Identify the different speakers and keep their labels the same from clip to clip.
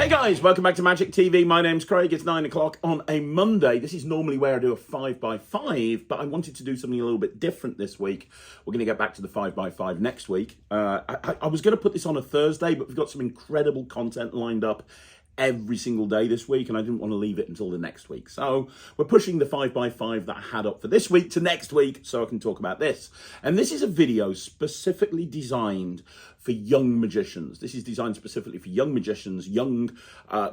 Speaker 1: Hey guys, welcome back to Magic TV. My name's Craig. It's 9 o'clock on a Monday. This is normally where I do a 5x5, but I wanted to do something a little bit different this week. We're going to get back to the 5x5 next week. I was going to put this on a Thursday, but we've got some incredible content lined up every single day this week, and I didn't want to leave it until the next week. So we're pushing the 5x5 that I had up for this week to next week so I can talk about this. And this is a video specifically designed for young magicians. This is designed specifically for young magicians, young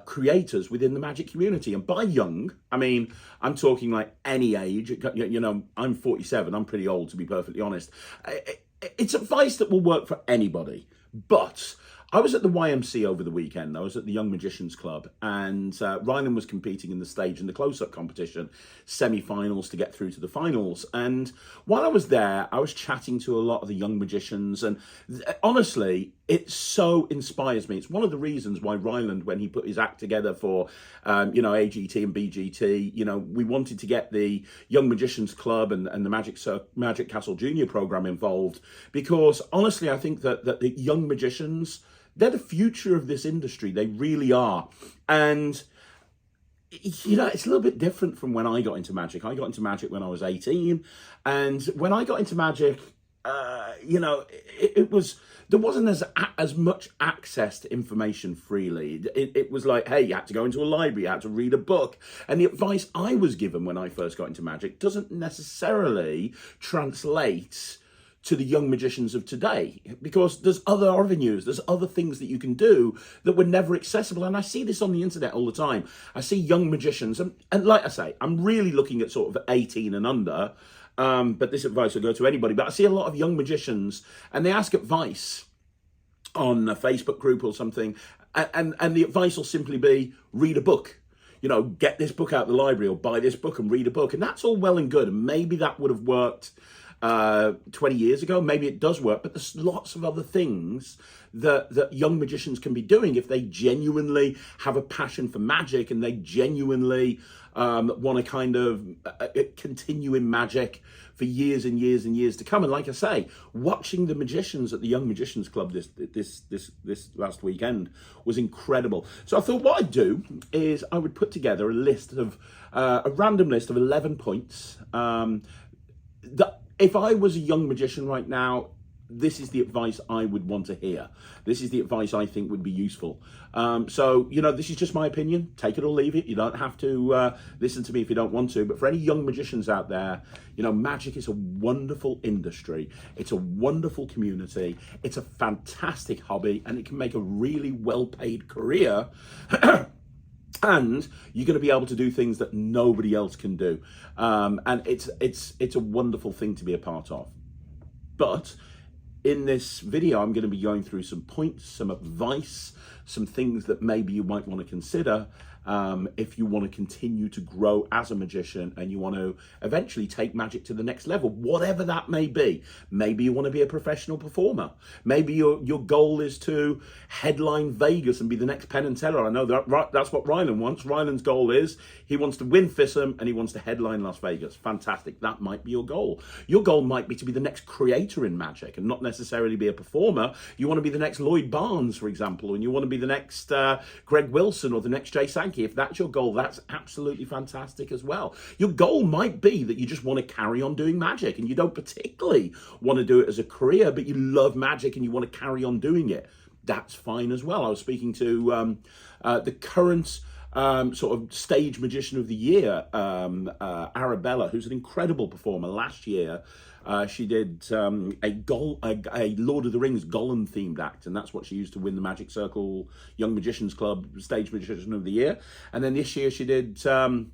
Speaker 1: creators within the magic community. And by young, I mean, I'm talking like any age. You know, I'm 47. I'm pretty old, to be perfectly honest. It's advice that will work for anybody. But I was at the YMC over the weekend. I was at the Young Magicians Club, and Ryland was competing in the stage in the close-up competition, semi-finals to get through to the finals. And while I was there, I was chatting to a lot of the young magicians, and honestly, it so inspires me. It's one of the reasons why Ryland, when he put his act together for, AGT and BGT, we wanted to get the Young Magicians Club and the Magic Castle Junior program involved, because honestly, I think that the young magicians, they're the future of this industry. They really are. And, it's a little bit different from when I got into magic. I got into magic when I was 18. And when I got into magic, there wasn't as much access to information freely. It was like, hey, you had to go into a library, you had to read a book. And the advice I was given when I first got into magic doesn't necessarily translate to the young magicians of today, because there's other avenues, there's other things that you can do that were never accessible. And I see this on the internet all the time. I see young magicians, and like I say, I'm really looking at sort of 18 and under, but this advice will go to anybody. But I see a lot of young magicians, and they ask advice on a Facebook group or something, and the advice will simply be, read a book. Get this book out of the library, or buy this book and read a book. And that's all well and good, and maybe that would have worked 20 years ago. Maybe it does work, but there's lots of other things that young magicians can be doing if they genuinely have a passion for magic, and they genuinely want to kind of continue in magic for years and years and years to come. And like I say, watching the magicians at the Young Magicians Club this last weekend was incredible. So I thought what I'd do is I would put together a random list of 11 points that, if I was a young magician right now, this is the advice I would want to hear. This is the advice I think would be useful. So, this is just my opinion. Take it or leave it. You don't have to listen to me if you don't want to. But for any young magicians out there, magic is a wonderful industry. It's a wonderful community. It's a fantastic hobby, and it can make a really well-paid career. And you're going to be able to do things that nobody else can do. And it's a wonderful thing to be a part of. But in this video, I'm going to be going through some points, some advice, some things that maybe you might want to consider if you want to continue to grow as a magician, and you want to eventually take magic to the next level, whatever that may be. Maybe you want to be a professional performer. Maybe your goal is to headline Vegas and be the next Penn and Teller. I know that's what Ryland wants. Ryland's goal is he wants to win FISM and he wants to headline Las Vegas. Fantastic. That might be your goal. Your goal might be to be the next creator in magic and not necessarily be a performer. You want to be the next Lloyd Barnes, for example, and you want to be the next Greg Wilson or the next Jay Sankey. If that's your goal, that's absolutely fantastic as well. Your goal might be that you just want to carry on doing magic, and you don't particularly want to do it as a career, but you love magic and you want to carry on doing it. That's fine as well. I was speaking to the current sort of stage magician of the year, Arabella, who's an incredible performer. Last year, she did a Lord of the Rings Gollum themed act, and that's what she used to win the Magic Circle Young Magicians Club Stage Magician of the Year. And then this year she did a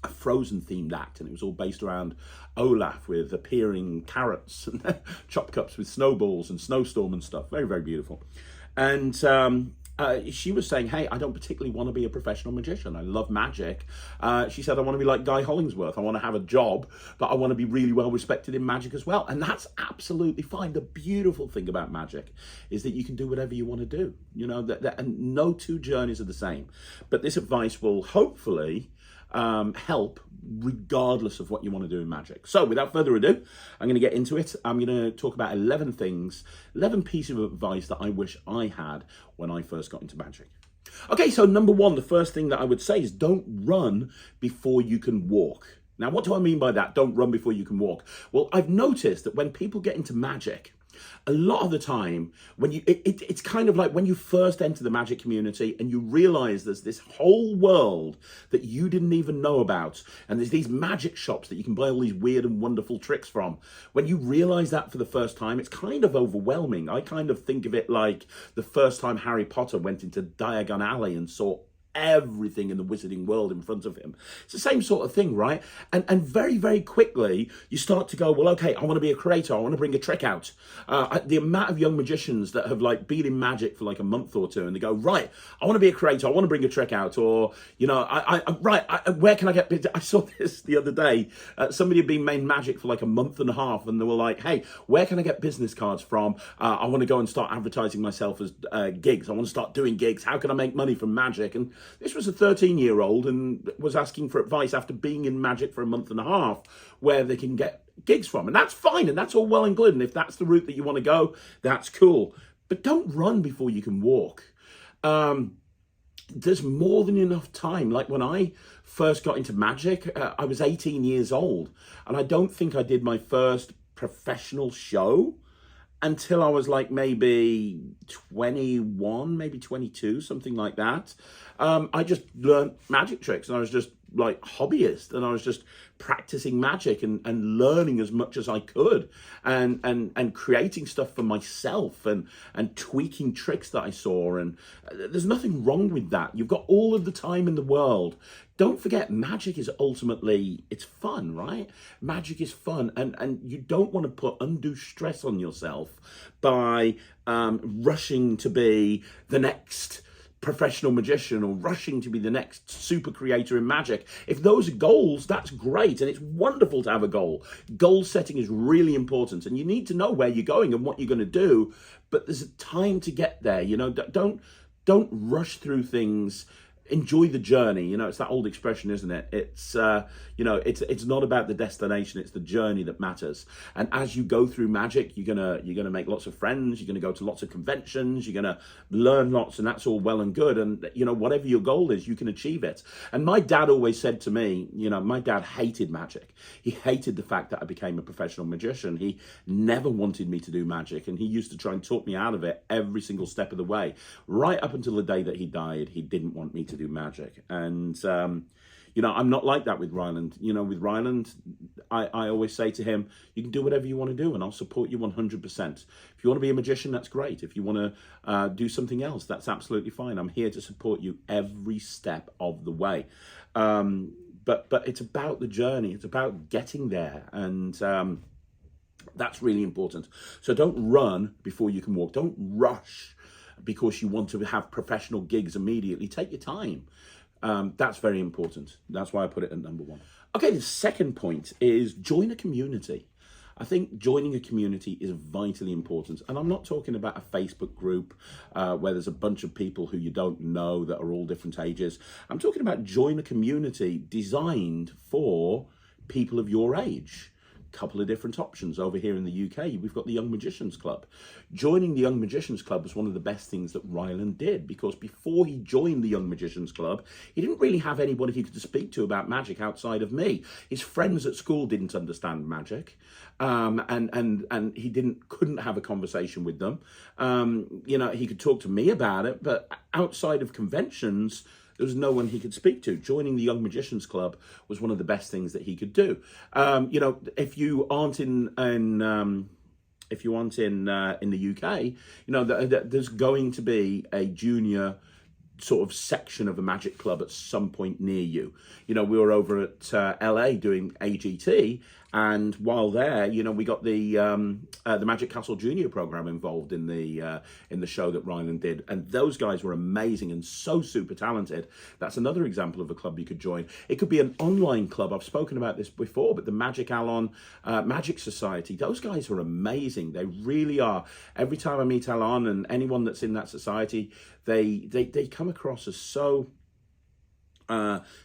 Speaker 1: Frozen themed act, and it was all based around Olaf with appearing carrots and chop cups with snowballs and snowstorm and stuff. Very, very beautiful. And she was saying, hey, I don't particularly want to be a professional magician. I love magic. She said, I want to be like Guy Hollingsworth. I want to have a job, but I want to be really well respected in magic as well. And that's absolutely fine. The beautiful thing about magic is that you can do whatever you want to do. And no two journeys are the same. But this advice will hopefully help regardless of what you want to do in magic. So without further ado, I'm going to get into it. I'm going to talk about 11 things, 11 pieces of advice that I wish I had when I first got into magic. Okay, so number one, the first thing that I would say is don't run before you can walk. Now, what do I mean by that? Don't run before you can walk. Well, I've noticed that when people get into magic, a lot of the time, when it's kind of like when you first enter the magic community and you realize there's this whole world that you didn't even know about, and there's these magic shops that you can buy all these weird and wonderful tricks from. When you realize that for the first time, it's kind of overwhelming. I kind of think of it like the first time Harry Potter went into Diagon Alley and saw everything in the wizarding world in front of him. It's the same sort of thing, right? And very, very quickly, you start to go, well, okay, I want to be a creator. I want to bring a trick out. The amount of young magicians that have like been in magic for like a month or two and they go, right, I want to be a creator. I want to bring a trick out. Or, you know, where can I get, I saw this the other day. Somebody had been main magic for like a month and a half and they were like, hey, where can I get business cards from? I want to go and start advertising myself as gigs. I want to start doing gigs. How can I make money from magic? And this was a 13-year-old and was asking for advice after being in magic for a month and a half where they can get gigs from. And that's fine, and that's all well and good. And if that's the route that you want to go, that's cool. But don't run before you can walk. There's more than enough time. Like when I first got into magic, I was 18 years old. And I don't think I did my first professional show until I was like maybe 21, maybe 22, something like that. I just learned magic tricks and I was just like hobbyist and I was just practicing magic and learning as much as I could and creating stuff for myself and tweaking tricks that I saw. And there's nothing wrong with that. You've got all of the time in the world. Don't forget, magic is ultimately, it's fun, right? Magic is fun. And you don't want to put undue stress on yourself by rushing to be the next professional magician or rushing to be the next super creator in magic. If those are goals, that's great. And it's wonderful to have a goal. Goal setting is really important. And you need to know where you're going and what you're going to do. But there's a time to get there. You know, don't rush through things. Enjoy the journey. You know, it's that old expression, isn't it? It's you know, it's not about the destination, it's the journey that matters. And as you go through magic, you're gonna make lots of friends, you're gonna go to lots of conventions, you're gonna learn lots, and that's all well and good. And you know, whatever your goal is, you can achieve it. And my dad always said to me, you know, my dad hated magic. He hated the fact that I became a professional magician. He never wanted me to do magic, and he used to try and talk me out of it every single step of the way. Right up until the day that he died, he didn't want me to do magic. And you know, I'm not like that with Ryland. You know, with Ryland, I always say to him, you can do whatever you want to do and I'll support you 100%. If you want to be a magician, that's great. If you want to do something else, that's absolutely fine. I'm here to support you every step of the way. But it's about the journey. It's about getting there. And that's really important. So don't run before you can walk. Don't rush because you want to have professional gigs immediately. Take your time. That's very important. That's why I put it at number one. Okay, the second point is join a community. I think joining a community is vitally important. And I'm not talking about a Facebook group where there's a bunch of people who you don't know that are all different ages. I'm talking about join a community designed for people of your age. Couple of different options. Over here in the UK, we've got the Young Magicians Club. Joining the Young Magicians Club was one of the best things that Ryland did, because before he joined the Young Magicians Club, he didn't really have anybody he could speak to about magic outside of me. His friends at school didn't understand magic, and he couldn't have a conversation with them. You know, he could talk to me about it, but outside of conventions, there was no one he could speak to. Joining the Young Magicians Club was one of the best things that he could do. You know, if you aren't in the UK, you know, there's going to be a junior sort of section of a magic club at some point near you. You know, we were over at LA doing AGT, and while there, you know, we got the Magic Castle Junior program involved in the show that Ryland did, and those guys were amazing and so super talented. That's another example of a club you could join. It could be an online club. I've spoken about this before, but the Magic Alon Magic Society, those guys are amazing. They really are. Every time I meet Alon and anyone that's in that society, they come across as so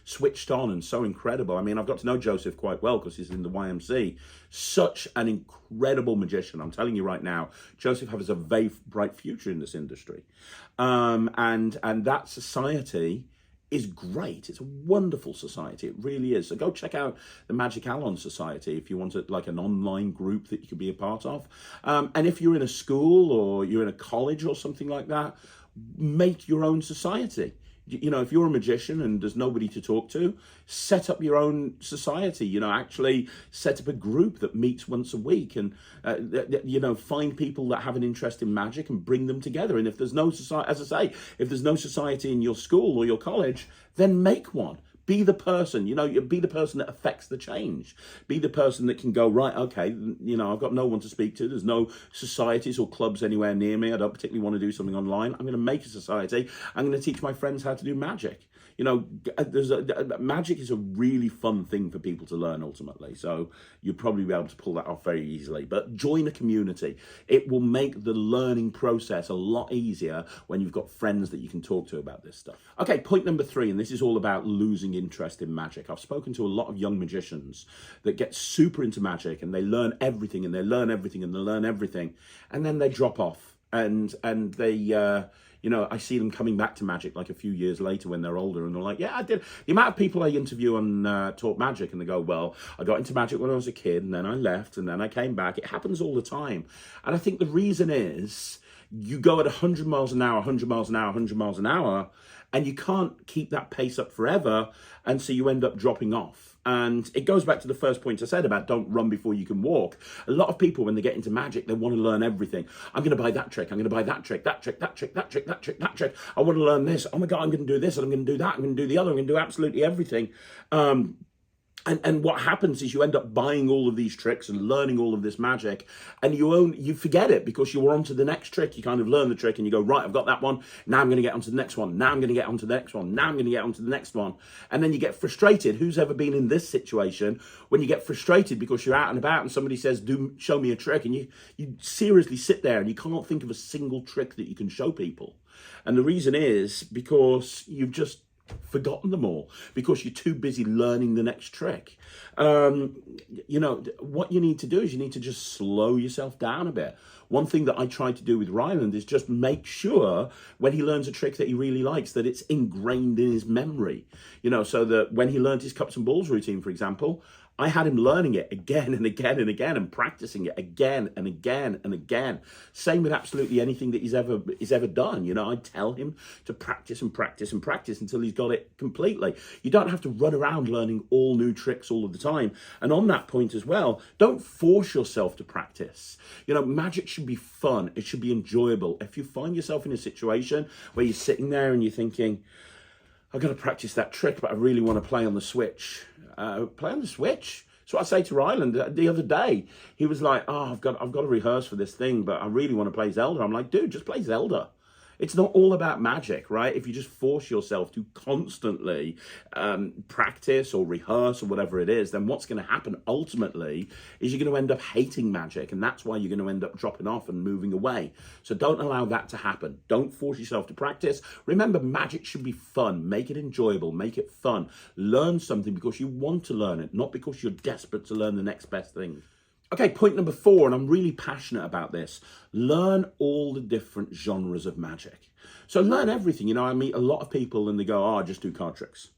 Speaker 1: switched on and so incredible. I mean, I've got to know Joseph quite well because he's in the YMC. Such an incredible magician. I'm telling you right now, Joseph has a very bright future in this industry. And that society is great. It's a wonderful society. It really is. So go check out the Magic Alon Society if you want like an online group that you could be a part of. And if you're in a school or you're in a college or something like that, make your own society. You know, if you're a magician and there's nobody to talk to, set up your own society. You know, actually set up a group that meets once a week and, you know, find people that have an interest in magic and bring them together. And if there's no society, as I say, if there's no society in your school or your college, then make one. Be the person, you know, be the person that affects the change. Be the person that can go, right, okay, you know, I've got no one to speak to. There's no societies or clubs anywhere near me. I don't particularly want to do something online. I'm going to make a society. I'm going to teach my friends how to do magic. You know, magic is a really fun thing for people to learn ultimately. So you'll probably be able to pull that off very easily. But join a community. It will make the learning process a lot easier when you've got friends that you can talk to about this stuff. Okay, point number 3, and this is all about losing interest in magic. I've spoken to a lot of young magicians that get super into magic and they learn everything and they learn everything and they learn everything, and then they drop off and they you know, I see them coming back to magic like a few years later when they're older and they're like, yeah, I did. The amount of people I interview on Talk Magic and they go, well, I got into magic when I was a kid and then I left and then I came back. It happens all the time. And I think the reason is you go at 100 miles an hour, 100 miles an hour, 100 miles an hour, and you can't keep that pace up forever. And so you end up dropping off. And it goes back to the first point I said about don't run before you can walk. A lot of people, when they get into magic, they want to learn everything. I'm going to buy that trick. I'm going to buy that trick, that trick, that trick, that trick, that trick, that trick. I want to learn this. Oh my God, I'm going to do this and I'm going to do that. I'm going to do the other. I'm going to do absolutely everything. And what happens is you end up buying all of these tricks and learning all of this magic, and you forget it because you're on to the next trick. You kind of learn the trick and you go, right, I've got that one. Now I'm going to get onto the next one. Now I'm going to get onto the next one. Now I'm going to get onto the next one. And then you get frustrated. Who's ever been in this situation when you get frustrated because you're out and about and somebody says, show me a trick, and you seriously sit there and you can't think of a single trick that you can show people. And the reason is because you've just forgotten them all because you're too busy learning the next trick. You know, what you need to do is you need to just slow yourself down a bit. One thing that I try to do with Ryland is just make sure when he learns a trick that he really likes that it's ingrained in his memory. You know, so that when he learned his cups and balls routine, for example, I had him learning it again and again and again and practicing it again and again and again. Same with absolutely anything that he's ever done. You know, I tell him to practice and practice and practice until he's got it completely. You don't have to run around learning all new tricks all of the time. And on that point as well, don't force yourself to practice. You know, magic should be fun. It should be enjoyable. If you find yourself in a situation where you're sitting there and you're thinking, I've got to practice that trick, but I really want to play on the Switch. Play on the Switch. So I say to Ryland the other day, he was like, oh, I've got to rehearse for this thing, but I really want to play Zelda. I'm like, dude, just play Zelda. It's not all about magic, right? If you just force yourself to constantly practice or rehearse or whatever it is, then what's going to happen ultimately is you're going to end up hating magic, and that's why you're going to end up dropping off and moving away. So don't allow that to happen. Don't force yourself to practice. Remember, magic should be fun. Make it enjoyable. Make it fun. Learn something because you want to learn it, not because you're desperate to learn the next best thing. Okay, point number 4, and I'm really passionate about this. Learn all the different genres of magic. So learn everything. You know, I meet a lot of people and they go, oh, I just do card tricks.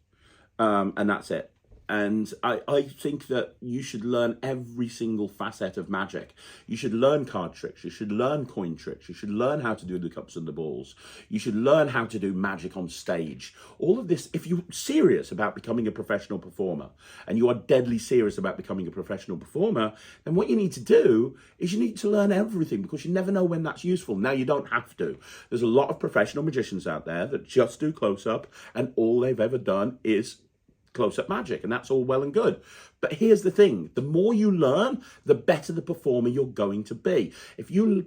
Speaker 1: And that's it. And I think that you should learn every single facet of magic. You should learn card tricks. You should learn coin tricks. You should learn how to do the cups and the balls. You should learn how to do magic on stage. All of this, if you're serious about becoming a professional performer, and you are deadly serious about becoming a professional performer, then what you need to do is you need to learn everything, because you never know when that's useful. Now, you don't have to. There's a lot of professional magicians out there that just do close-up, and all they've ever done is close-up magic, and that's all well and good. But here's the thing, the more you learn, the better the performer you're going to be. If you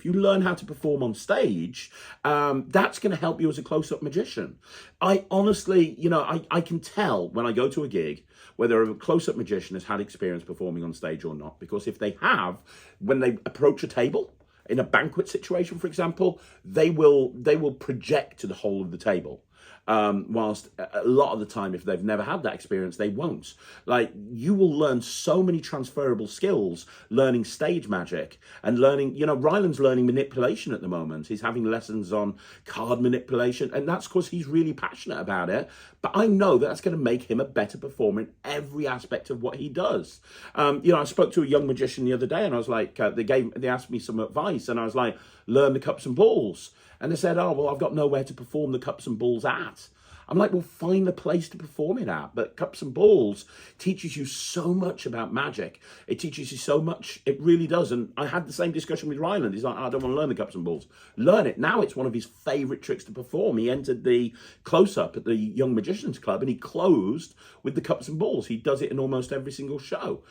Speaker 1: learn how to perform on stage, that's going to help you as a close-up magician. I honestly, you know, I can tell when I go to a gig whether a close-up magician has had experience performing on stage or not, because if they have, when they approach a table, in a banquet situation, for example, they will project to the whole of the table. whilst a lot of the time, if they've never had that experience, they won't. Like, you will learn so many transferable skills learning stage magic and learning, Ryland's learning manipulation at the moment. He's having lessons on card manipulation, and that's because he's really passionate about it. But I know that's going to make him a better performer in every aspect of what he does. I spoke to a young magician the other day, and I was like, they asked me some advice, and I was like, learn the cups and balls. And they said, oh, well, I've got nowhere to perform the cups and balls at. I'm like, well, find a place to perform it at. But Cups and Balls teaches you so much about magic. It teaches you so much. It really does. And I had the same discussion with Ryland. He's like, I don't want to learn the Cups and Balls. Learn it. Now it's one of his favourite tricks to perform. He entered the close-up at the Young Magicians Club, and he closed with the Cups and Balls. He does it in almost every single show.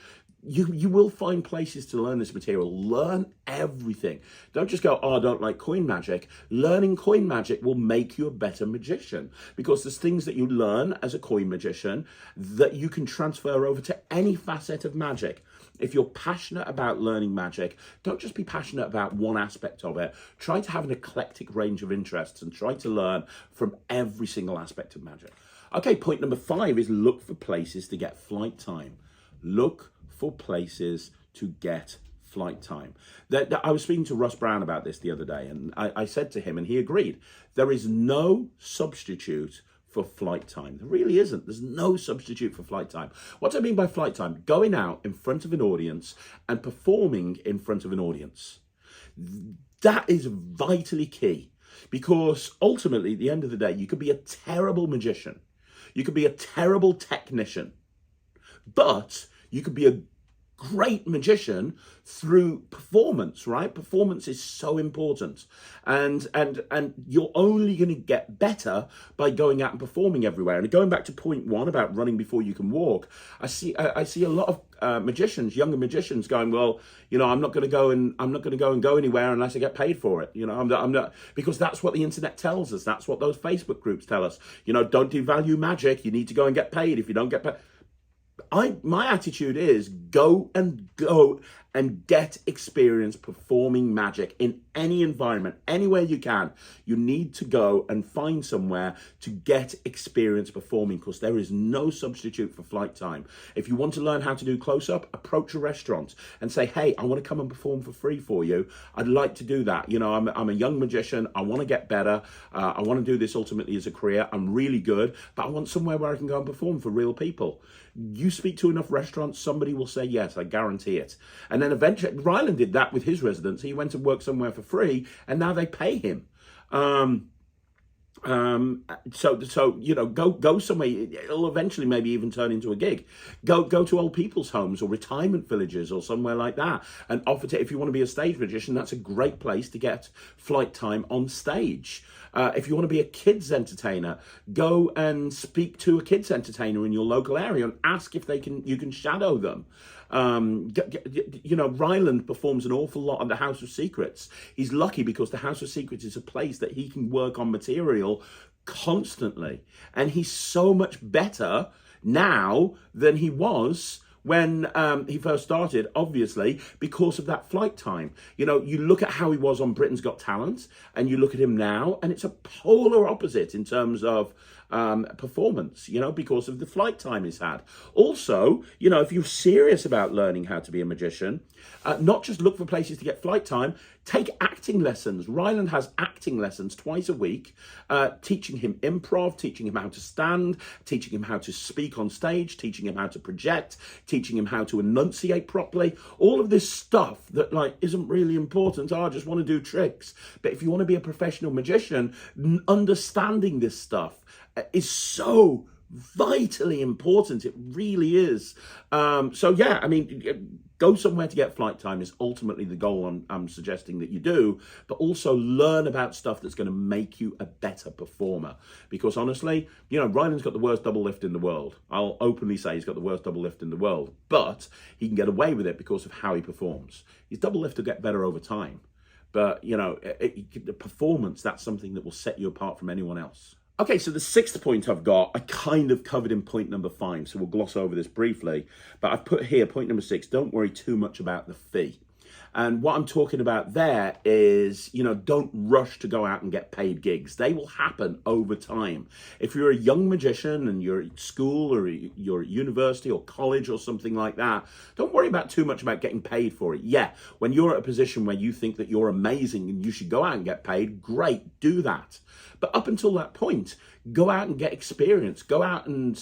Speaker 1: You will find places to learn this material. Learn everything. Don't just go, oh, I don't like coin magic. Learning coin magic will make you a better magician, because there's things that you learn as a coin magician that you can transfer over to any facet of magic. If you're passionate about learning magic, don't just be passionate about one aspect of it. Try to have an eclectic range of interests and try to learn from every single aspect of magic. Okay, point number 5 is look for places to get flight time. Look for places to get flight time. I was speaking to Russ Brown about this the other day, and I said to him, and he agreed, there is no substitute for flight time. There really isn't. There's no substitute for flight time. What do I mean by flight time? Going out in front of an audience and performing in front of an audience. That is vitally key, because ultimately, at the end of the day, you could be a terrible magician. You could be a terrible technician, but you could be a great magician through performance, right? Performance is so important, and you're only going to get better by going out and performing everywhere. And going back to point 1 about running before you can walk, I see a lot of magicians, younger magicians, going, well, I'm not going to go and go anywhere unless I get paid for it. I'm not, because that's what the internet tells us. That's what those Facebook groups tell us. Don't devalue magic. You need to go and get paid. If you don't get paid. My attitude is go and get experience performing magic in any environment, anywhere you can. You need to go and find somewhere to get experience performing, because there is no substitute for flight time. If you want to learn how to do close-up, approach a restaurant and say, hey, I want to come and perform for free for you. I'd like to do that. I'm a young magician. I want to get better. I want to do this ultimately as a career. I'm really good, but I want somewhere where I can go and perform for real people. You speak to enough restaurants, somebody will say yes, I guarantee it. And then eventually, Ryland did that with his residents. He went to work somewhere for free, and now they pay him. Go somewhere. It'll eventually maybe even turn into a gig. Go to old people's homes or retirement villages or somewhere like that, and offer to. If you want to be a stage magician, that's a great place to get flight time on stage. If you want to be a kids entertainer, go and speak to a kids entertainer in your local area and ask if you can shadow them. Ryland performs an awful lot at the House of Secrets. He's lucky because the House of Secrets is a place that he can work on material constantly. And he's so much better now than he was when he first started, obviously, because of that flight time. You look at how he was on Britain's Got Talent, and you look at him now, and it's a polar opposite in terms of performance, because of the flight time he's had. Also, if you're serious about learning how to be a magician, not just look for places to get flight time, take acting lessons. Ryland has acting lessons twice a week, teaching him improv, teaching him how to stand, teaching him how to speak on stage, teaching him how to project, teaching him how to enunciate properly. All of this stuff that isn't really important. I just want to do tricks. But if you want to be a professional magician, understanding this stuff is so vitally important. It really is. Go somewhere to get flight time is ultimately the goal I'm suggesting that you do, but also learn about stuff that's going to make you a better performer. Because honestly, Ryland's got the worst double lift in the world. I'll openly say he's got the worst double lift in the world, but he can get away with it because of how he performs. His double lift will get better over time, but the performance, that's something that will set you apart from anyone else. Okay, so the 6th point I've got, I kind of covered in point number 5, so we'll gloss over this briefly. But I've put here, point number 6, don't worry too much about the fee. And what I'm talking about there is, don't rush to go out and get paid gigs. They will happen over time. If you're a young magician and you're at school or you're at university or college or something like that, don't worry about too much about getting paid for it. Yeah, when you're at a position where you think that you're amazing and you should go out and get paid, great, do that. But up until that point, go out and get experience. Go out and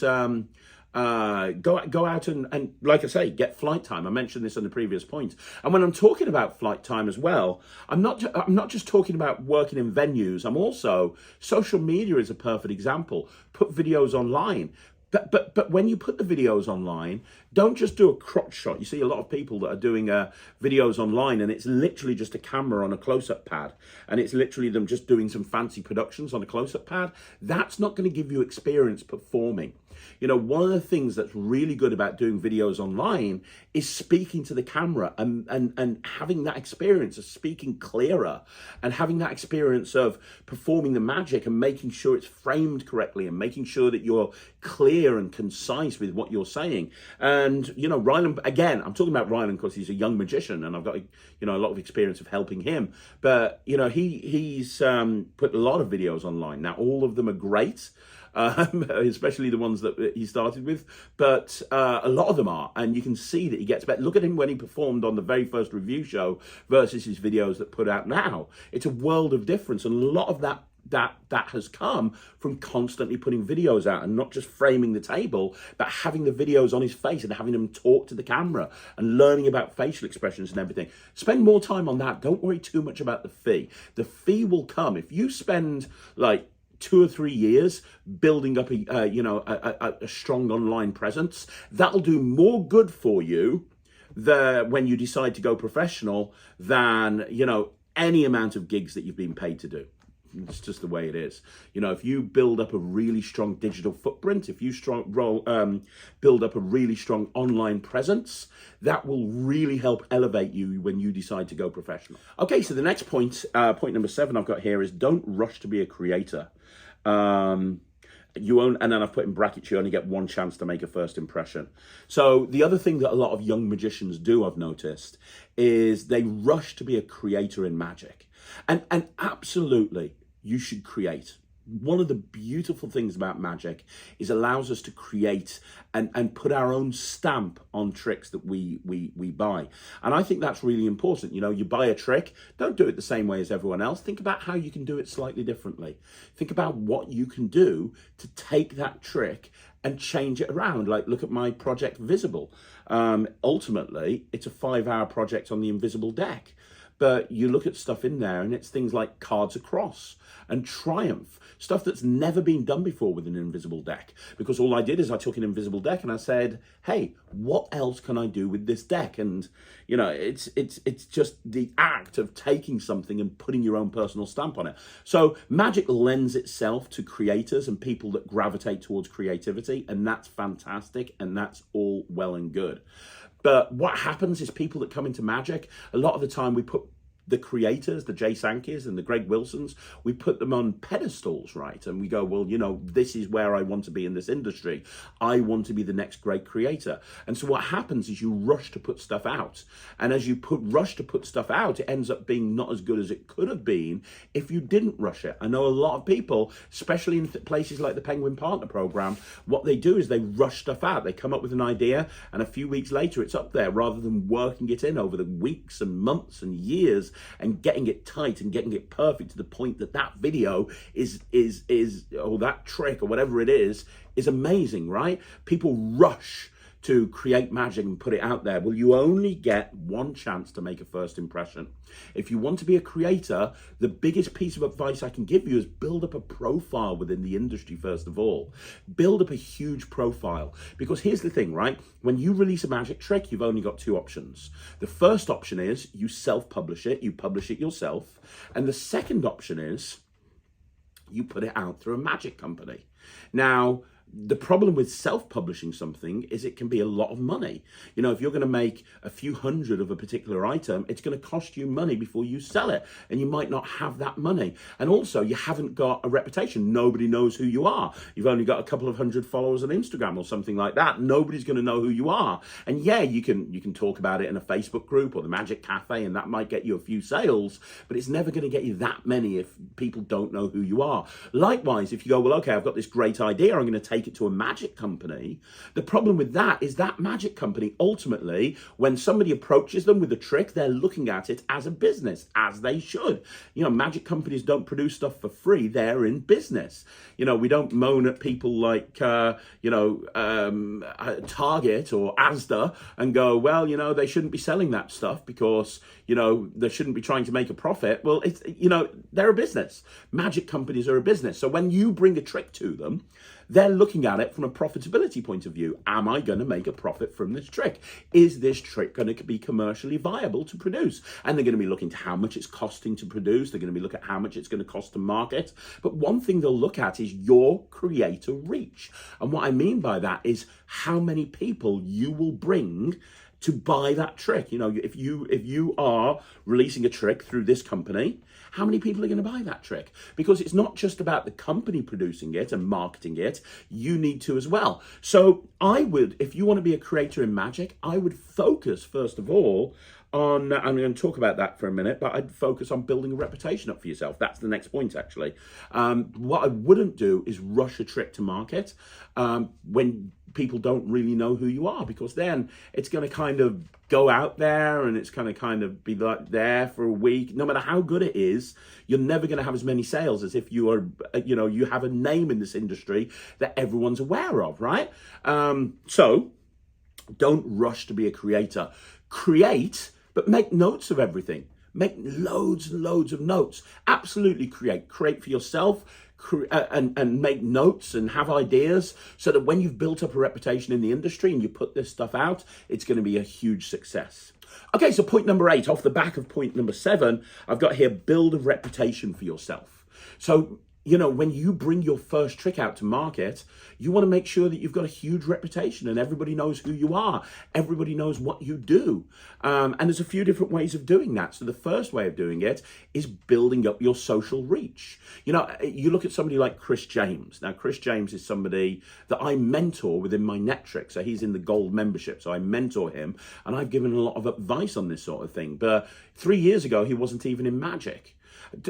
Speaker 1: go out and like I say, get flight time. I mentioned this on the previous point. And when I'm talking about flight time as well, I'm not just talking about working in venues. I'm also, social media is a perfect example. Put videos online. But when you put the videos online, don't just do a crotch shot. You see a lot of people that are doing videos online and it's literally just a camera on a close-up pad. And it's literally them just doing some fancy productions on a close-up pad. That's not going to give you experience performing. One of the things that's really good about doing videos online is speaking to the camera and having that experience of speaking clearer and having that experience of performing the magic and making sure it's framed correctly and making sure that you're clear and concise with what you're saying. And, Ryland, again, I'm talking about Ryland because he's a young magician and I've got, a lot of experience of helping him. But, he's put a lot of videos online. Now, all of them are great. Especially the ones that he started with, but a lot of them are, and you can see that he gets better. Look at him when he performed on the very first review show versus his videos that put out now. It's a world of difference, and a lot of that has come from constantly putting videos out and not just framing the table, but having the videos on his face and having him talk to the camera and learning about facial expressions and everything. Spend more time on that. Don't worry too much about the fee. The fee will come if you spend like 2 or 3 years building up a strong online presence. That'll do more good for you when you decide to go professional than any amount of gigs that you've been paid to do. It's just the way it is. If you build up a really strong digital footprint, if you build up a really strong online presence, that will really help elevate you when you decide to go professional. Okay, so the next point, point number 7 I've got here is don't rush to be a creator. And then I've put in brackets, you only get one chance to make a first impression. So the other thing that a lot of young magicians do, I've noticed, is they rush to be a creator in magic. And absolutely, you should create. One of the beautiful things about magic is it allows us to create and put our own stamp on tricks that we buy. And I think that's really important. You buy a trick, don't do it the same way as everyone else. Think about how you can do it slightly differently. Think about what you can do to take that trick and change it around. Like, look at my project Visible. Ultimately, it's a 5-hour project on the invisible deck. But you look at stuff in there and it's things like Cards Across and Triumph, stuff that's never been done before with an invisible deck. Because all I did is I took an invisible deck and I said, hey, what else can I do with this deck? And, it's just the act of taking something and putting your own personal stamp on it. So magic lends itself to creators and people that gravitate towards creativity, and that's fantastic, and that's all well and good. But what happens is people that come into magic, a lot of the time we put the creators, the Jay Sankeys and the Greg Wilsons, we put them on pedestals, right? And we go, well, this is where I want to be in this industry. I want to be the next great creator. And so what happens is you rush to put stuff out. And as you rush to put stuff out, it ends up being not as good as it could have been if you didn't rush it. I know a lot of people, especially in places like the Penguin Partner Program, what they do is they rush stuff out. They come up with an idea and a few weeks later it's up there, rather than working it in over the weeks and months and years and getting it tight and getting it perfect to the point that video is or that trick or whatever it is amazing, right? People rush to create magic and put it out there. Well, you only get one chance to make a first impression. If you want to be a creator, the biggest piece of advice I can give you is build up a profile within the industry first of all. Build up a huge profile. Because here's the thing, right? When you release a magic trick, you've only got 2 options. The first option is you self-publish it, you publish it yourself. And the second option is you put it out through a magic company. Now, The problem with self-publishing something is it can be a lot of money. You know, if you're going to make a few hundred of a particular item, it's going to cost you money before you sell it, and you might not have that money. And also, you haven't got a reputation. Nobody knows who you are. You've only got a couple of hundred followers on Instagram or something like that. Nobody's going to know who you are. And yeah, you can talk about it in a Facebook group or the Magic Cafe, and that might get you a few sales, but it's never going to get you that many if people don't know who you are. Likewise, if you go, well, okay, I've got this great idea, I'm going to take it to a magic company. The problem with that is that magic company, ultimately, when somebody approaches them with a trick, they're looking at it as a business, as they should. You know, magic companies don't produce stuff for free. They're in business. You know, we don't moan at people like, Target or Asda and go, well, you know, they shouldn't be selling that stuff because, you know, they shouldn't be trying to make a profit. Well, it's, you know, they're a business. Magic companies are a business. So when you bring a trick to them, they're looking at it from a profitability point of view. Am I going to make a profit from this trick? Is this trick going to be commercially viable to produce? And they're going to be looking to how much it's costing to produce. They're going to be looking at how much it's going to cost to market. But one thing they'll look at is your creator reach. And what I mean by that is how many people you will bring to buy that trick. You know, if you are releasing a trick through this company, how many people are going to buy that trick? Because it's not just about the company producing it and marketing it, you need to as well. So I would, if you want to be a creator in magic, I would focus first of all on, I'm going to talk about that for a minute, but I'd focus on building a reputation up for yourself. That's the next point, actually. What I wouldn't do is rush a trick to market when people don't really know who you are, because then it's going to kind of go out there and it's going to kind of be like there for a week. No matter how good it is, you're never going to have as many sales as if you are, you know, you have a name in this industry that everyone's aware of, right? So don't rush to be a creator. Create, but make notes of everything. Make loads and loads of notes. Absolutely create. Create for yourself, and make notes and have ideas so that when you've built up a reputation in the industry and you put this stuff out, it's going to be a huge success. Okay, so point number 8, off the back of point number 7, I've got here, build a reputation for yourself. So, you know, when you bring your first trick out to market, you want to make sure that you've got a huge reputation and everybody knows who you are. Everybody knows what you do. And there's a few different ways of doing that. So the first way of doing it is building up your social reach. You know, you look at somebody like Chris James. Now, Chris James is somebody that I mentor within my Netrick. So he's in the gold membership. So I mentor him and I've given a lot of advice on this sort of thing. But 3 years ago, he wasn't even in magic.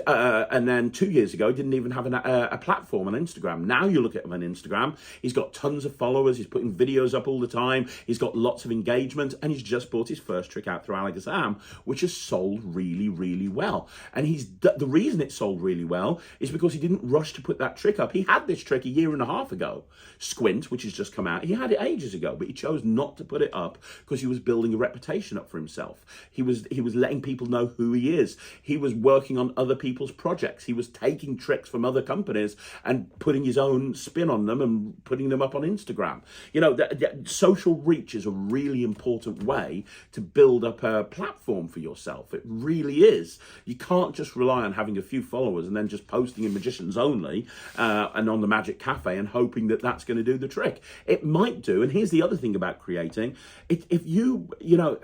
Speaker 1: And then 2 years ago, didn't even have a platform on Instagram. Now you look at him on Instagram, he's got tons of followers, he's putting videos up all the time, he's got lots of engagement, and he's just brought his first trick out through Alakazam, which has sold really, really well. And the reason it sold really well is because he didn't rush to put that trick up. He had this trick 1.5 years ago, Squint, which has just come out. He had it ages ago, but he chose not to put it up because he was building a reputation up for himself. He was letting people know who he is. He was working on other people's projects. He was taking tricks from other companies and putting his own spin on them and putting them up on Instagram. You know, social reach is a really important way to build up a platform for yourself. It really is. You can't just rely on having a few followers and then just posting in Magicians Only and on the Magic Cafe and hoping that that's going to do the trick. It might do. And here's the other thing about creating. If you know,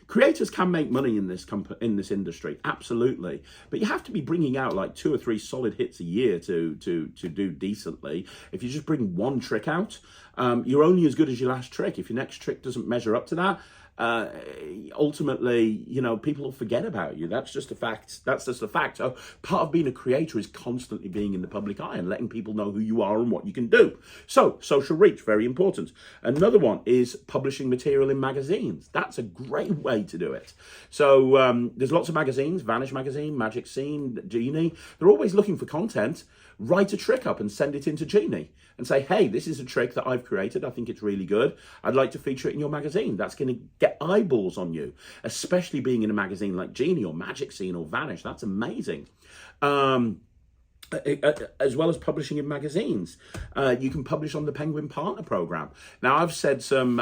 Speaker 1: creators can make money in this industry, absolutely, but you have to be bringing out like 2 or 3 solid hits a year to do decently. If you just bring one trick out, you're only as good as your last trick. If your next trick doesn't measure up to that, ultimately, you know, people will forget about you. That's just a fact. That's just a fact. So part of being a creator is constantly being in the public eye and letting people know who you are and what you can do. So social reach, very important. Another one is publishing material in magazines. That's a great way to do it. So there's lots of magazines, Vanish Magazine, Magic Scene, Genie. They're always looking for content. Write a trick up and send it into Genie and say, hey, this is a trick that I've created. I think it's really good. I'd like to feature it in your magazine. That's going to get eyeballs on you, especially being in a magazine like Genie or Magic Scene or Vanish. That's amazing. as well as publishing in magazines. You can publish on the Penguin Partner Program. Now, I've said some,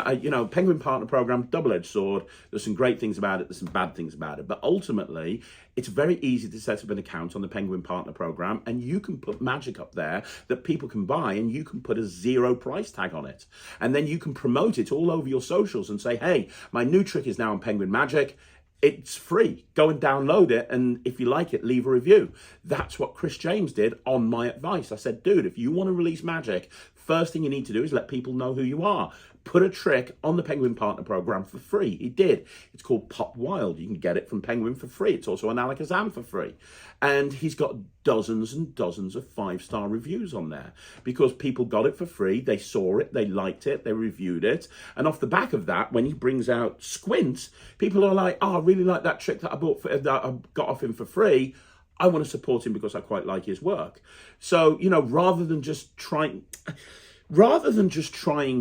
Speaker 1: Penguin Partner Program, double-edged sword. There's some great things about it. There's some bad things about it. But ultimately, it's very easy to set up an account on the Penguin Partner Program, and you can put magic up there that people can buy, and you can put a 0 price tag on it. And then you can promote it all over your socials and say, hey, my new trick is now on Penguin Magic. It's free. Go and download it, and if you like it, leave a review. That's what Chris James did on my advice. I said, dude, if you want to release magic, first thing you need to do is let people know who you are. Put a trick on the Penguin Partner Program for free. He did. It's called Pop Wild. You can get it from Penguin for free. It's also on Alakazam for free. And he's got dozens and dozens of 5-star reviews on there because people got it for free. They saw it, they liked it, they reviewed it. And off the back of that, when he brings out Squint, people are like, oh, I really like that trick that I got off him for free. I want to support him because I quite like his work. So, rather than just trying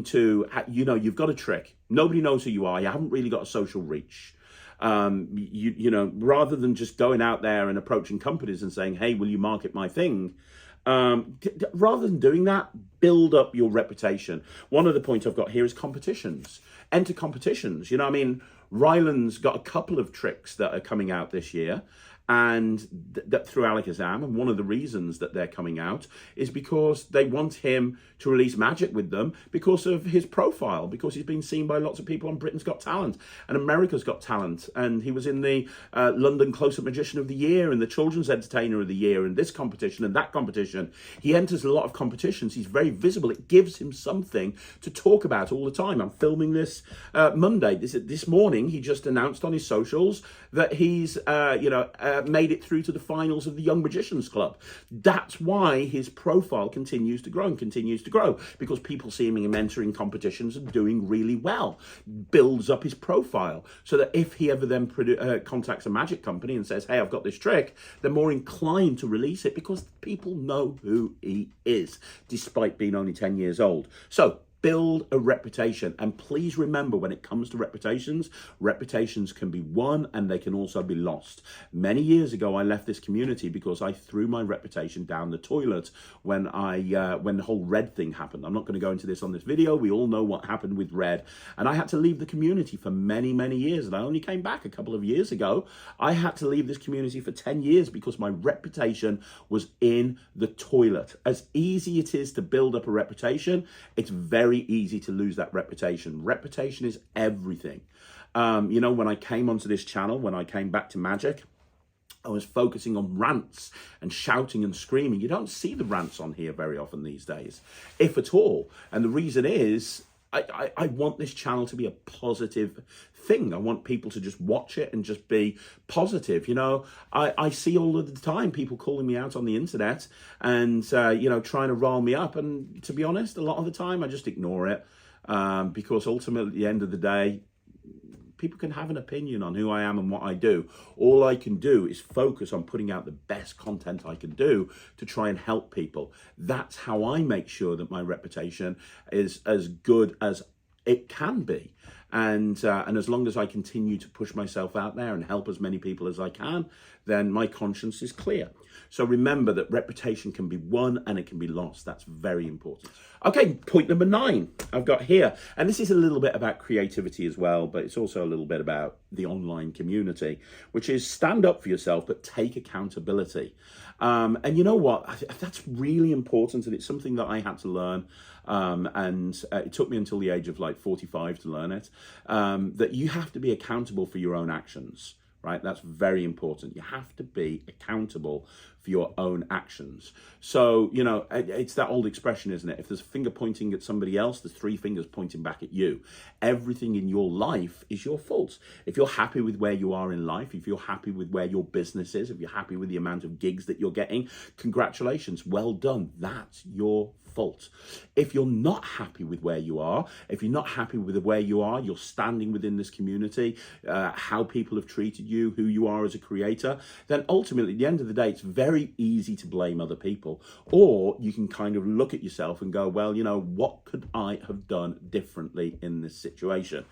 Speaker 1: to, you've got a trick. Nobody knows who you are. You haven't really got a social reach. Rather than just going out there and approaching companies and saying, hey, will you market my thing? Rather than doing that, build up your reputation. One of the points I've got here is competitions. Enter competitions. Ryland's got a couple of tricks that are coming out this year, and that through Alakazam, and one of the reasons that they're coming out is because they want him to release magic with them because of his profile, because he's been seen by lots of people on Britain's Got Talent and America's Got Talent, and he was in the London Close-Up Magician of the Year and the Children's Entertainer of the Year and this competition and that competition. He enters a lot of competitions. He's very visible. It gives him something to talk about all the time. I'm filming this Monday. This morning, he just announced on his socials that he's, made it through to the finals of the Young Magicians Club. That's why his profile continues to grow and continues to grow, because people see him in entering competitions and doing really well. Builds up his profile so that if he ever then contacts a magic company and says, hey, I've got this trick, they're more inclined to release it because people know who he is, despite being only 10 years old. So build a reputation. And please remember, when it comes to reputations can be won and they can also be lost. Many years ago, I left this community because I threw my reputation down the toilet when the whole Red thing happened. I'm not going to go into this on this video. We all know what happened with Red. And I had to leave the community for many, many years. And I only came back a couple of years ago. I had to leave this community for 10 years because my reputation was in the toilet. As easy it is to build up a reputation, it's very easy to lose that reputation. Reputation is everything. When I came onto this channel, when I came back to magic, I was focusing on rants and shouting and screaming. You don't see the rants on here very often these days, if at all. And the reason is I want this channel to be a positive thing. I want people to just watch it and just be positive. I see all of the time people calling me out on the internet and, trying to rile me up. And to be honest, a lot of the time I just ignore it because ultimately at the end of the day, people can have an opinion on who I am and what I do. All I can do is focus on putting out the best content I can do to try and help people. That's how I make sure that my reputation is as good as it can be. And as long as I continue to push myself out there and help as many people as I can, then my conscience is clear. So remember that reputation can be won and it can be lost. That's very important. Okay, point number 9 I've got here. And this is a little bit about creativity as well, but it's also a little bit about the online community, which is stand up for yourself, but take accountability. And you know what? That's really important. And it's something that I had to learn. It took me until the age of 45 to learn it, that you have to be accountable for your own actions. Right? That's very important. You have to be accountable for your own actions. So, it's that old expression, isn't it? If there's a finger pointing at somebody else, there's 3 fingers pointing back at you. Everything in your life is your fault. If you're happy with where you are in life, if you're happy with where your business is, if you're happy with the amount of gigs that you're getting, congratulations, well done. That's your fault. If you're not happy with where you are, if you're not happy with where you are, you're standing within this community, how people have treated you, who you are as a creator, then ultimately at the end of the day, it's very easy to blame other people. Or you can kind of look at yourself and go, well, what could I have done differently in this situation?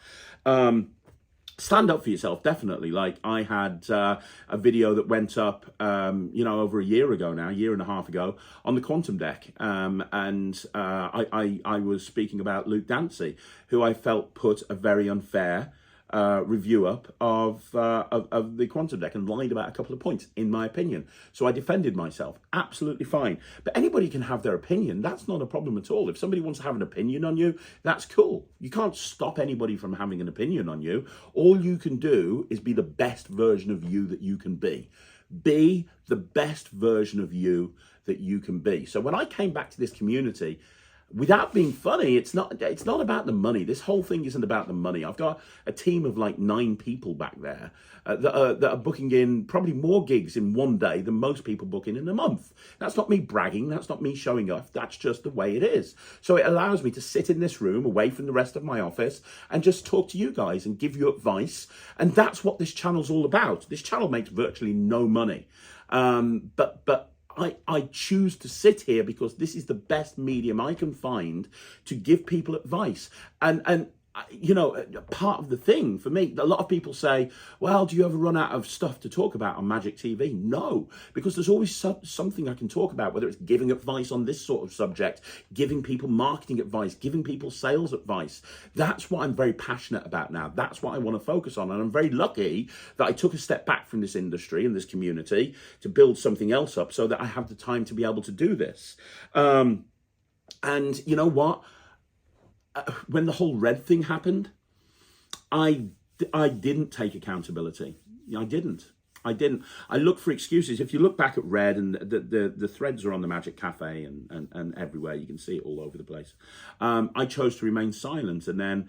Speaker 1: stand up for yourself, definitely. Like I had a video that went up, over a year ago now, a year and a half ago, on the Quantum Deck, and I was speaking about Luke Dancy, who I felt put a very unfair review up of the Quantum Deck and lied about a couple of points, in my opinion. So I defended myself. Absolutely fine. But anybody can have their opinion. That's not a problem at all. If somebody wants to have an opinion on you, that's cool. You can't stop anybody from having an opinion on you. All you can do is be the best version of you that you can be. Be the best version of you that you can be. So when I came back to this community, without being funny, it's not about the money. This whole thing isn't about the money. I've got a team of like 9 people back there that are booking in probably more gigs in one day than most people book in a month. That's not me bragging. That's not me showing off. That's just the way it is. So it allows me to sit in this room away from the rest of my office and just talk to you guys and give you advice. And that's what this channel's all about. This channel makes virtually no money. But I choose to sit here because this is the best medium I can find to give people advice. And part of the thing for me, a lot of people say, well, do you ever run out of stuff to talk about on Magic TV? No, because there's always something I can talk about, whether it's giving advice on this sort of subject, giving people marketing advice, giving people sales advice. That's what I'm very passionate about now. That's what I want to focus on. And I'm very lucky that I took a step back from this industry and this community to build something else up so that I have the time to be able to do this. And you know what? When the whole Red thing happened, I didn't take accountability. I didn't. I looked for excuses. If you look back at Red, and the threads are on the Magic Cafe and everywhere, you can see it all over the place. I chose to remain silent and then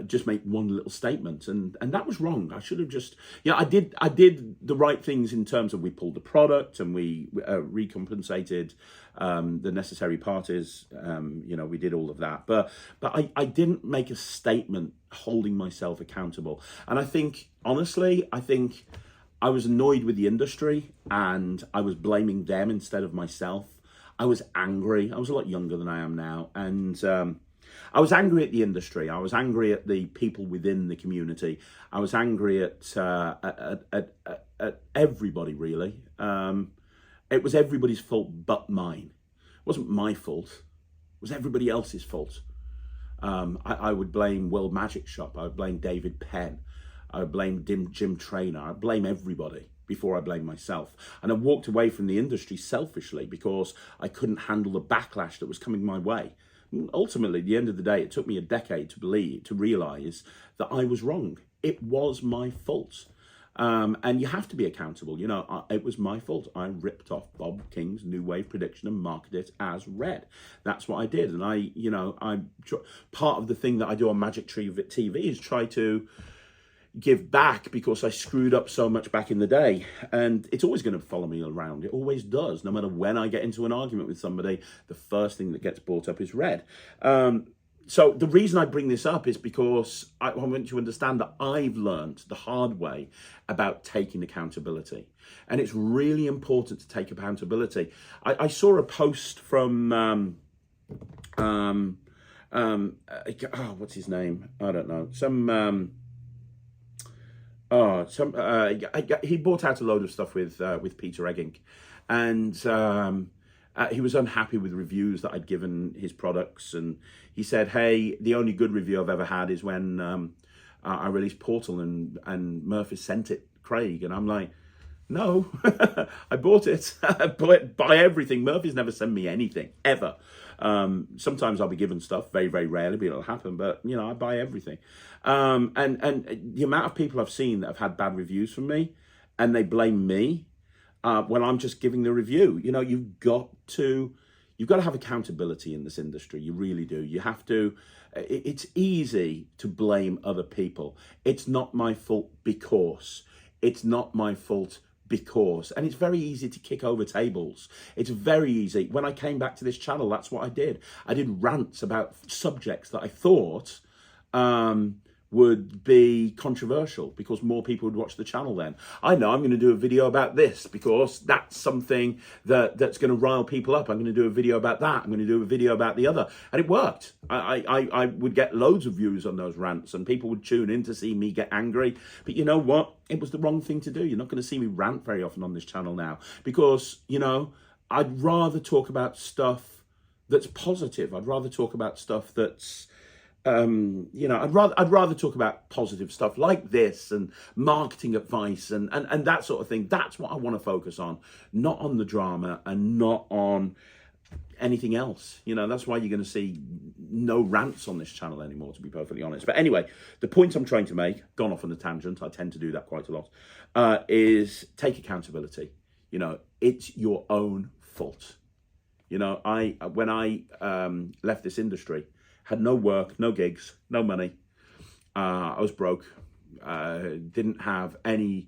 Speaker 1: just make one little statement, and that was wrong. I should have just, I did the right things in terms of we pulled the product and we recompensated the necessary parties. We did all of that, but I didn't make a statement holding myself accountable. And I think, honestly, I was annoyed with the industry and I was blaming them instead of myself. I was angry. I was a lot younger than I am now. And I was angry at the industry. I was angry at the people within the community. I was angry at everybody, really. It was everybody's fault but mine. It wasn't my fault. It was everybody else's fault. I would blame World Magic Shop. I would blame David Penn. I would blame Jim Traynor. I blame everybody before I blame myself. And I walked away from the industry selfishly because I couldn't handle the backlash that was coming my way. Ultimately, at the end of the day, it took me a decade to realize that I was wrong. It was my fault. And you have to be accountable. It was my fault. I ripped off Bob King's New Wave prediction and marketed it as Red. That's what I did. And part of the thing that I do on Magic Tree TV is try to give back because I screwed up so much back in the day, and it's always going to follow me around. It always does. No matter when I get into an argument with somebody, the first thing that gets brought up is Red. So the reason I bring this up is because I want you to understand that I've learned the hard way about taking accountability, and it's really important to take accountability. I saw a post from what's his name? I don't know. He bought out a load of stuff with Peter Egging, and he was unhappy with reviews that I'd given his products, and he said, "Hey, the only good review I've ever had is when I released Portal and Murphy sent it Craig," and I'm like, "No, I bought it. Buy everything. Murphy's never sent me anything ever. Sometimes I'll be given stuff, very, very rarely, but it'll happen. But I buy everything. And the amount of people I've seen that have had bad reviews from me, and they blame me when I'm just giving the review. You've got to have accountability in this industry. You really do. You have to. It's easy to blame other people. It's not my fault because. It's not my fault because. And it's very easy to kick over tables. It's very easy. When I came back to this channel, that's what I did. I did rants about subjects that I thought would be controversial because more people would watch the channel then. I know I'm going to do a video about this because that's something that's going to rile people up. I'm going to do a video about that. I'm going to do a video about the other. And it worked. I would get loads of views on those rants and people would tune in to see me get angry. But you know what? It was the wrong thing to do. You're not going to see me rant very often on this channel now because, you know, I'd rather talk about stuff that's positive. I'd rather talk about stuff that's, you know, I'd rather talk about positive stuff like this and marketing advice and that sort of thing. That's what I want to focus on, not on the drama and not on anything else. You know, that's why you're going to see no rants on this channel anymore, to be perfectly honest. But anyway, the point I'm trying to make, gone off on a tangent, I tend to do that quite a lot, is take accountability. You know, it's your own fault. You know, when I left this industry, had no work, no gigs, no money. I was broke. Didn't have a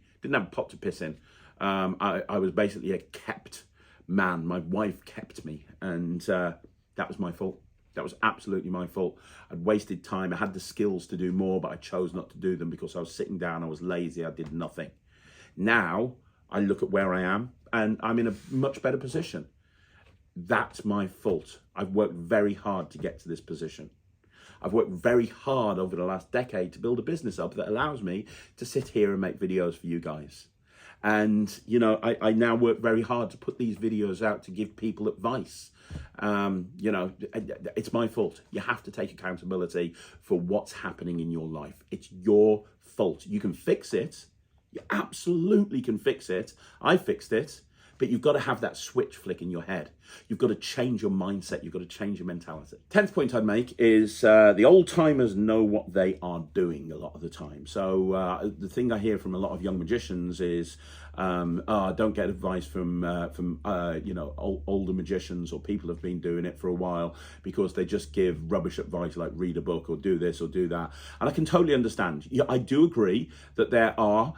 Speaker 1: pot to piss in. I was basically a kept man. My wife kept me, and that was my fault. That was absolutely my fault. I'd wasted time. I had the skills to do more, but I chose not to do them because I was sitting down. I was lazy. I did nothing. Now I look at where I am, and I'm in a much better position. That's my fault. I've worked very hard to get to this position. I've worked very hard over the last decade to build a business up that allows me to sit here and make videos for you guys. And, you know, I now work very hard to put these videos out to give people advice. You know, it's my fault. You have to take accountability for what's happening in your life. It's your fault. You can fix it. You absolutely can fix it. I fixed it. But you've got to have that switch flick in your head. You've got to change your mindset. You've got to change your mentality. 10th point I'd make is the old timers know what they are doing a lot of the time. So the thing I hear from a lot of young magicians is, don't get advice from you know, older magicians or people who've been doing it for a while because they just give rubbish advice like read a book or do this or do that. And I can totally understand. Yeah, I do agree that there are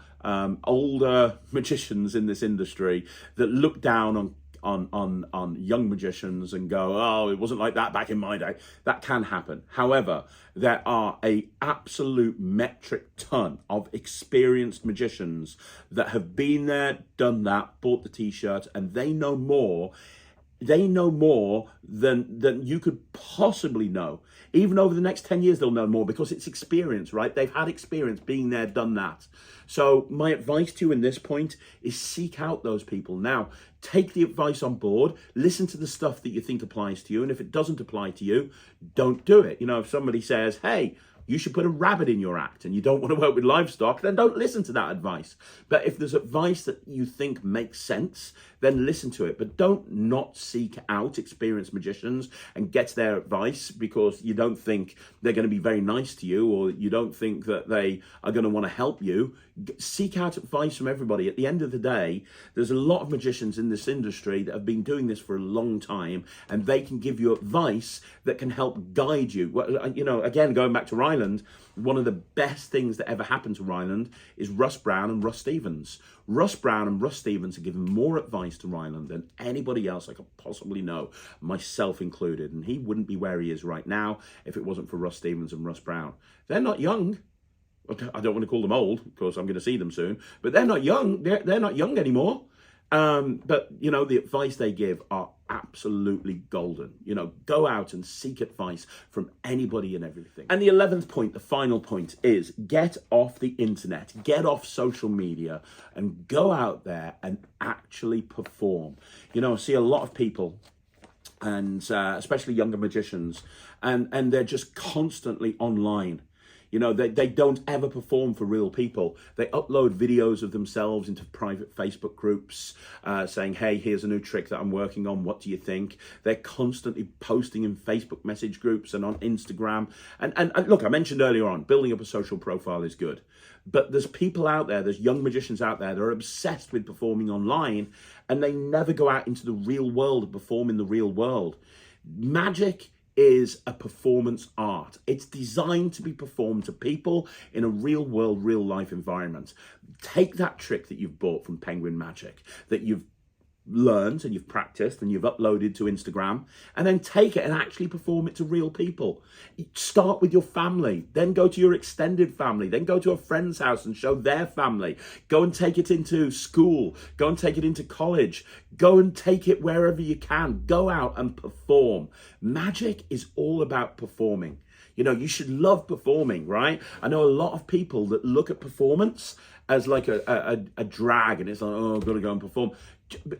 Speaker 1: older magicians in this industry that look down on young magicians and go, oh, it wasn't like that back in my day. That can happen. However, there are a absolute metric ton of experienced magicians that have been there, done that, bought the t-shirt, and they know more. They know more than you could possibly know. Even over the next 10 years, they'll know more because it's experience, right? They've had experience being there, done that. So my advice to you in this point is seek out those people. Now, take the advice on board, listen to the stuff that you think applies to you. And if it doesn't apply to you, don't do it. You know, if somebody says, hey, you should put a rabbit in your act and you don't want to work with livestock, then don't listen to that advice. But if there's advice that you think makes sense, then listen to it. But don't not seek out experienced magicians and get their advice because you don't think they're going to be very nice to you or you don't think that they are going to want to help you. Seek out advice from everybody. At the end of the day, there's a lot of magicians in this industry that have been doing this for a long time and they can give you advice that can help guide you. Well, you know, again, going back to Ryland, one of the best things that ever happened to Ryland is Russ Brown and Russ Stevens. Russ Brown and Russ Stevens are giving more advice to Ryland than anybody else I could possibly know, myself included. And he wouldn't be where he is right now if it wasn't for Russ Stevens and Russ Brown. They're not young. I don't want to call them old because I'm going to see them soon, but they're not young. They're not young anymore. But, you know, the advice they give are absolutely golden. You know, go out and seek advice from anybody and everything. And the 11th point, the final point, is get off the internet, get off social media and go out there and actually perform. You know, I see a lot of people and especially younger magicians and they're just constantly online. You know, they don't ever perform for real people. They upload videos of themselves into private Facebook groups saying, hey, here's a new trick that I'm working on. What do you think? They're constantly posting in Facebook message groups and on Instagram. And look, I mentioned earlier on, building up a social profile is good. But there's people out there, there's young magicians out there that are obsessed with performing online and they never go out into the real world and perform in the real world. Magic is a performance art. It's designed to be performed to people in a real world, real life environment. Take that trick that you've bought from Penguin Magic, that you've learned and you've practiced and you've uploaded to Instagram, and then take it and actually perform it to real people. Start with your family, then go to your extended family, then go to a friend's house and show their family. Go and take it into school, go and take it into college, go and take it wherever you can. Go out and perform. Magic is all about performing. You know, you should love performing, right? I know a lot of people that look at performance as like a drag, and it's like, oh, I've got to go and perform.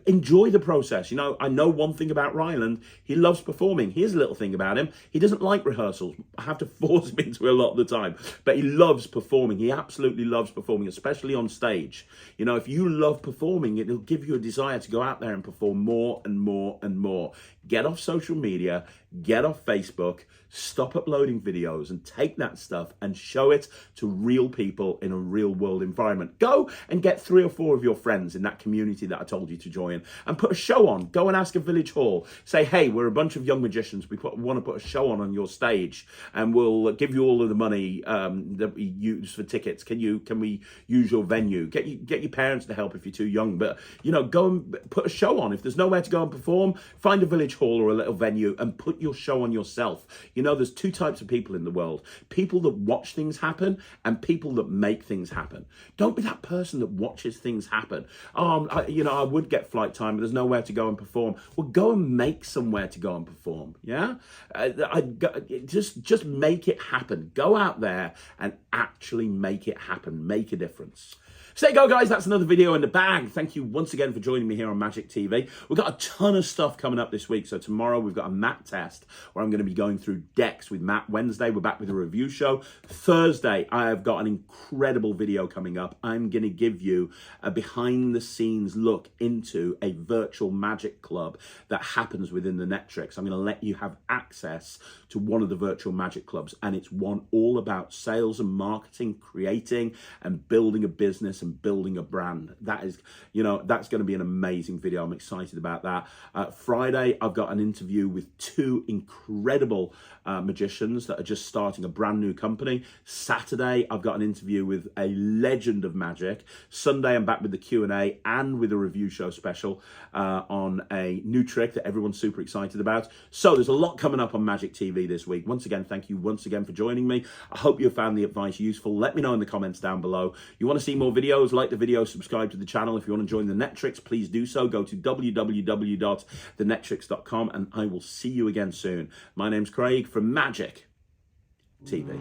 Speaker 1: Enjoy the process. You know, I know one thing about Ryland. He loves performing. Here's a little thing about him. He doesn't like rehearsals. I have to force him into it a lot of the time. But he loves performing. He absolutely loves performing, especially on stage. You know, if you love performing, it'll give you a desire to go out there and perform more and more and more. Get off social media. Get off Facebook. Stop uploading videos and take that stuff and show it to real people in a real world environment. Go and get 3 or 4 of your friends in that community that I told you to join and put a show on. Go and ask a village hall. Say, hey, we're a bunch of young magicians. We want to put a show on your stage, and we'll give you all of the money that we use for tickets. Can we use your venue? Get your parents to help if you're too young. But, you know, go and put a show on. If there's nowhere to go and perform, find a village hall or a little venue and put your show on yourself. You know, there's 2 types of people in the world. People that watch things happen and people that make things happen. Don't be that person that watches things happen. I would get flight time, but there's nowhere to go and perform. Well, go and make somewhere to go and perform, yeah? Just make it happen. Go out there and actually make it happen. Make a difference. So there you go, guys. That's another video in the bag. Thank you once again for joining me here on Magic TV. We've got a ton of stuff coming up this week. So tomorrow we've got a Matt test where I'm going to be going through decks with Matt. Wednesday, we're back with a review show. Thursday, I have got an incredible video coming up. I'm going to give you a behind-the-scenes look into a virtual magic club that happens within the Netrix. I'm going to let you have access to one of the virtual magic clubs, and it's one all about sales and marketing, creating and building a business and building a brand. That is, you know, that's going to be an amazing video. I'm excited about that. Friday, I've got an interview with 2 incredible magicians that are just starting a brand new company. Saturday, I've got an interview with a legend of magic. Sunday, I'm back with the Q&A and with a review show special on a new trick that everyone's super excited about. So there's a lot coming up on Magic TV this week. Once again, thank you once again for joining me. I hope you found the advice useful. Let me know in the comments down below. You want to see more videos? Like the video, subscribe to the channel. If you want to join the Netrix, please do so. Go to www.thenetrix.com and I will see you again soon. My name's Craig from Magic TV.